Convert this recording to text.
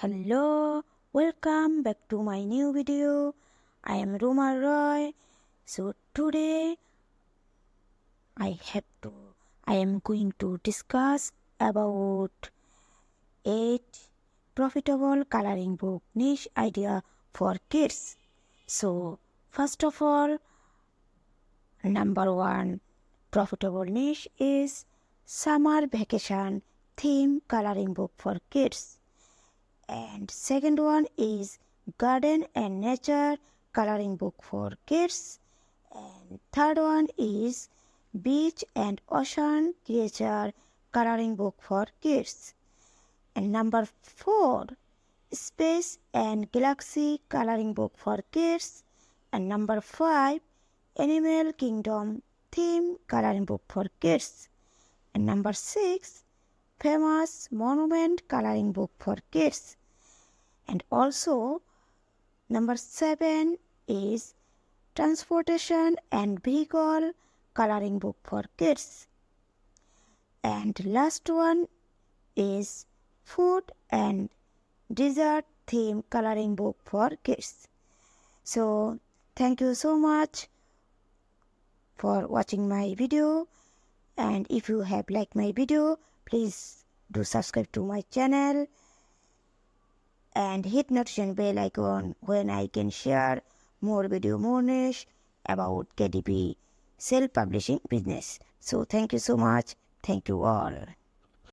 Hello, welcome back to my new video. I am Roma Roy. So today I am going to discuss about 8 profitable coloring book niche idea for kids. So first of all, number 1 profitable niche is summer vacation theme coloring book for kids. And second one is garden and nature coloring book for kids. And third one is beach and ocean creature coloring book for kids. And number 4, space and galaxy coloring book for kids. And number 5, animal kingdom theme coloring book for kids. And number 6, famous monument coloring book for kids. And also number 7 is transportation and vehicle coloring book for kids. And last one is food and dessert theme coloring book for kids. So thank you so much for watching my video, and if you have liked my video, please do subscribe to my channel and hit notification bell icon when I can share more video, more niche about KDP self-publishing business. So thank you so much. Thank you all.